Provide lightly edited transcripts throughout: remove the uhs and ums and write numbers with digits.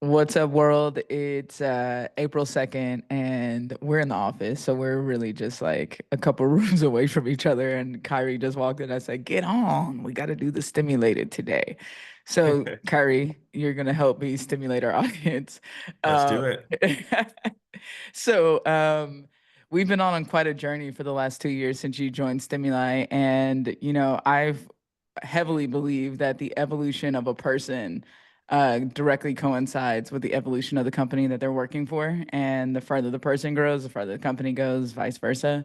What's up, world? It's April 2nd, and we're in the office. So we're really just like a couple rooms away from each other. And Kyrie just walked in. I said, "Get on. We got to do the stimulated today." So, Kyrie, you're going to help me stimulate our audience. Let's do Um, it. so, we've been on quite a journey for the last 2 years since you joined Stimuli. And, I've heavily believed that the evolution of a person directly coincides with the evolution of the company that they're working for. And the further the person grows, the further the company goes, vice versa.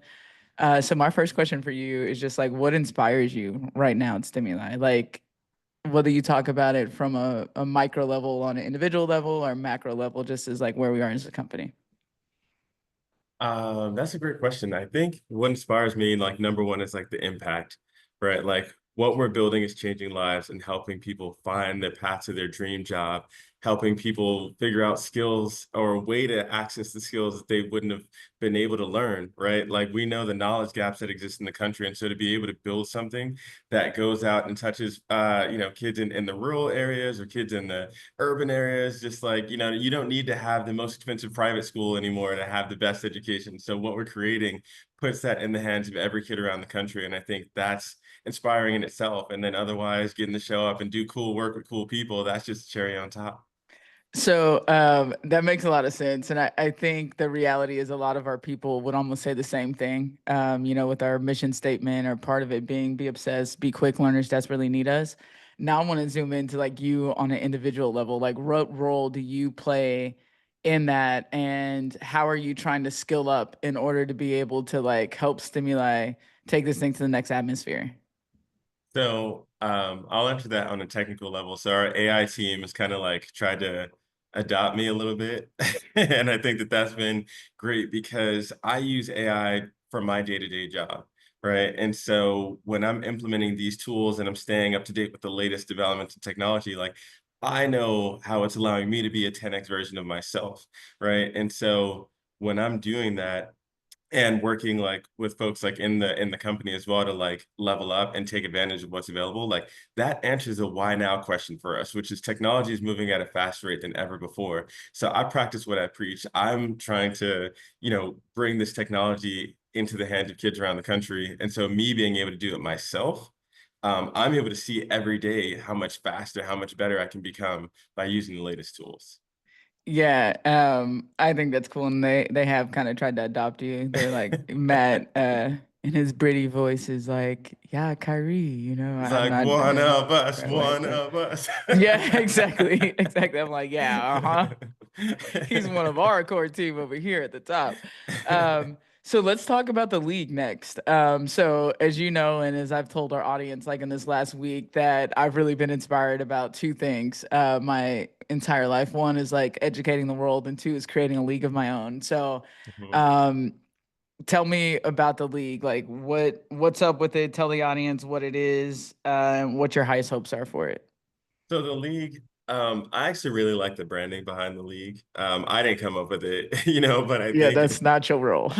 So my first question for you is just like, what inspires you right now at Stimuli? Like, whether you talk about it from a micro level on an individual level or macro level, just as like where we are as a company. That's a great question. I think what inspires me, like number one, is like the impact, right? Like what we're building is changing lives and helping people find the path to their dream job, helping people figure out skills or a way to access the skills that they wouldn't have been able to learn, right? Like we know the knowledge gaps that exist in the country. And so to be able to build something that goes out and touches kids in the rural areas or kids in the urban areas, just like, you don't need to have the most expensive private school anymore to have the best education. So what we're creating puts that in the hands of every kid around the country. And I think that's inspiring in itself. And then otherwise getting to show up and do cool work with cool people, that's just a cherry on top. So that makes a lot of sense. And I think the reality is a lot of our people would almost say the same thing, with our mission statement or part of it being be obsessed, be quick learners, desperately need us. Now I want to zoom into like you on an individual level. Like what role do you play in that? And how are you trying to skill up in order to be able to like help stimuli take this thing to the next atmosphere? So I'll answer that on a technical level. So our AI team has kind of like tried to adopt me a little bit. And I think that that's been great because I use AI for my day-to-day job, right? And so when I'm implementing these tools and I'm staying up to date with the latest developments in technology, like I know how it's allowing me to be a 10x version of myself, right? And so when I'm doing that, and working like with folks like in the company as well to like level up and take advantage of what's available, like that answers a why now question for us, which is technology is moving at a faster rate than ever before. So I practice what I preach. I'm trying to bring this technology into the hands of kids around the country, and so me being able to do it myself, I'm able to see every day how much faster, how much better I can become by using the latest tools. Yeah, I think that's cool, and they have kind of tried to adopt you. They're like Matt, in his Brady voice is like, "Yeah, Kyrie, It's I'm like not one doing of the us, right way, one but of us. yeah, exactly, exactly." I'm like, "Yeah, uh-huh." He's one of our core team over here at the top. So let's talk about the league next. So as you know, and as I've told our audience, like in this last week, that I've really been inspired about two things my entire life. One is like educating the world, and two is creating a league of my own. So Mhm. um, tell me about the league. Like what's up with it? Tell the audience what it is, and what your highest hopes are for it. So the league, I actually really like the branding behind the league. I didn't come up with it, but I Yeah, think that's not your role.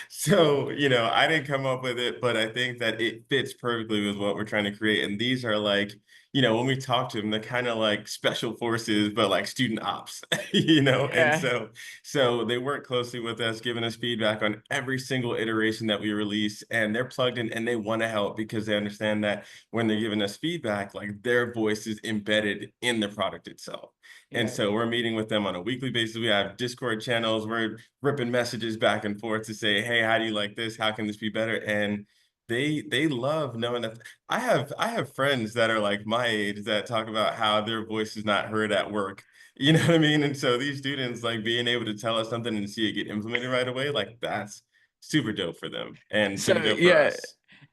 so, I didn't come up with it, but I think that it fits perfectly with what we're trying to create. And these are like, when we talk to them, they're kind of like special forces, but like student ops, and Yeah. so they work closely with us, giving us feedback on every single iteration that we release, and they're plugged in and they want to help because they understand that when they're giving us feedback, like their voice is embedded in the product itself. And Yeah. so we're meeting with them on a weekly basis. We have Discord channels. We're ripping messages back and forth to say, hey, how do you like this? How can this be better? And they love knowing that I have friends that are like my age that talk about how their voice is not heard at work. You know what I mean? And so these students like being able to tell us something and see it get implemented right away, like that's super dope for them and So super dope for yeah.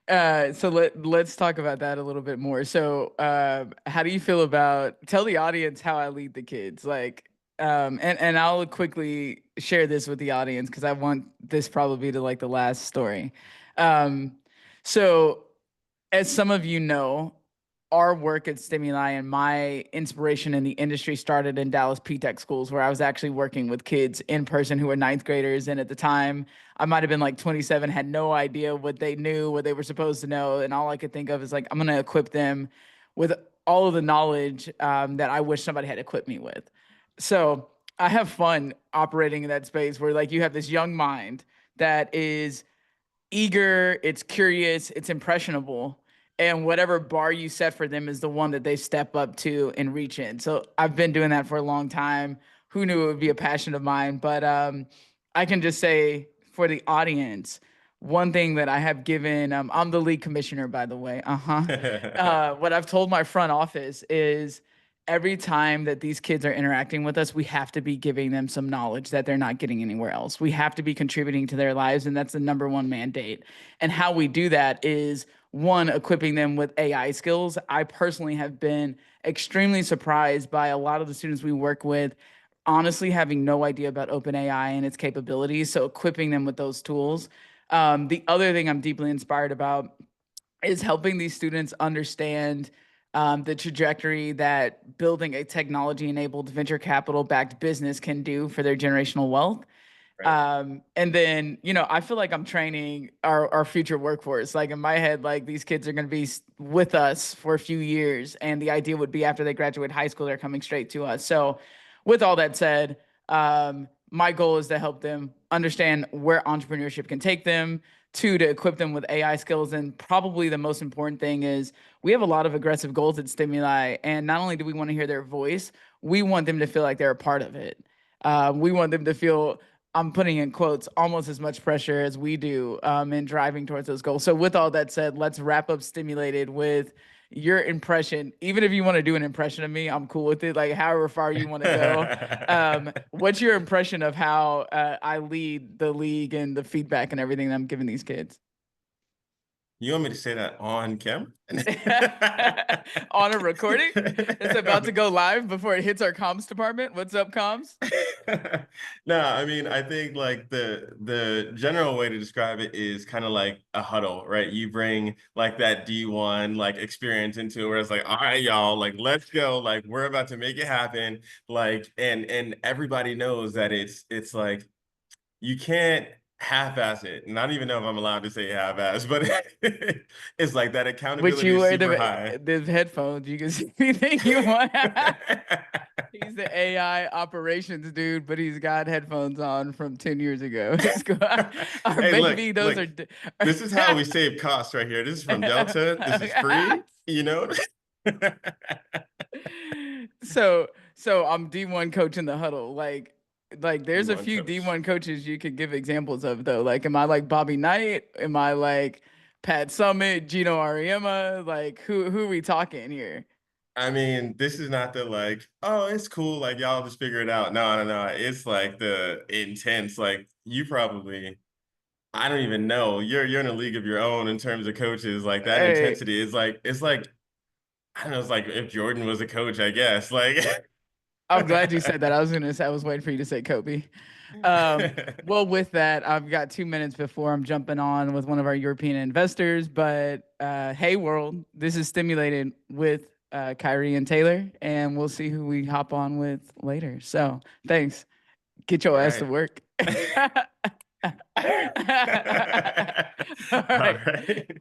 us. So let's talk about that a little bit more. So how do you feel about tell the audience how I lead the kids? Like and I'll quickly share this with the audience because I want this probably to like the last story. Um so as some of you know, our work at Stimuli and my inspiration in the industry started in Dallas P-Tech schools, where I was actually working with kids in person who were ninth graders. And at the time, I might have been like 27, had no idea what they knew, what they were supposed to know. And all I could think of is like, I'm going to equip them with all of the knowledge that I wish somebody had equipped me with. So I have fun operating in that space where like you have this young mind that is eager, it's curious, it's impressionable. And whatever bar you set for them is the one that they step up to and reach in. So I've been doing that for a long time. Who knew it would be a passion of mine? But I can just say for the audience, one thing that I have given, I'm the league commissioner, by the way. What I've told my front office is every time that these kids are interacting with us, we have to be giving them some knowledge that they're not getting anywhere else. We have to be contributing to their lives, and that's the number one mandate. And how we do that is one, equipping them with AI skills. I personally have been extremely surprised by a lot of the students we work with honestly having no idea about OpenAI and its capabilities. So equipping them with those tools. The other thing I'm deeply inspired about is helping these students understand the trajectory that building a technology enabled venture capital backed business can do for their generational wealth. Right. And then, you know, I feel like I'm training our future workforce. Like in my head, like these kids are going to be with us for a few years. And the idea would be after they graduate high school, they're coming straight to us. So, with all that said, my goal is to help them understand where entrepreneurship can take them. Two, to equip them with AI skills. And probably the most important thing is we have a lot of aggressive goals at Stimuli. And not only do we want to hear their voice, we want them to feel like they're a part of it. We want them to feel, I'm putting in quotes, almost as much pressure as we do in driving towards those goals. So, with all that said, let's wrap up Stimulated with your impression. Even if you want to do an impression of me, I'm cool with it. Like, however far you want to go. What's your impression of how I lead the league and the feedback and everything that I'm giving these kids? You want me to say that on Kemp? On a recording that's about to go live before it hits our comms department. What's up, comms? No, I mean, I think like the general way to describe it is kind of like a huddle, right? You bring like that D1 like experience into it where it's like, all right, y'all, like let's go, like we're about to make it happen. Like and everybody knows that it's like you can't half-ass it. Not even know if I'm allowed to say half-ass, but it's like that Which accountability you is wear super high. the headphones. You can see anything you want. He's the AI operations dude, but he's got headphones on from 10 years ago. It's cool. Or Hey, maybe those look, are. this is how we save costs right here. This is from Delta. This is free, you know? So I'm D1 coach in the huddle. Like there's a D1 few coach. D1 coaches you could give examples of though. Like, am I like Bobby Knight? Am I like Pat Summit, Gino Ariema? Like who are we talking here? I mean, this is not the like, oh, it's cool, like y'all just figure it out. No, no, no. It's like the intense, like you probably, I don't even know. You're in a league of your own in terms of coaches. Like that Hey, intensity is like it's like I don't know, it's like if Jordan was a coach, I guess. Like I'm glad you said that. I was gonna say I was waiting for you to say Kobe. Well, with that, I've got 2 minutes before I'm jumping on with one of our European investors. But hey, world, this is Stimulated with Khiry and Taylor, and we'll see who we hop on with later. So thanks. Get All your ass to right. work. All All right. right.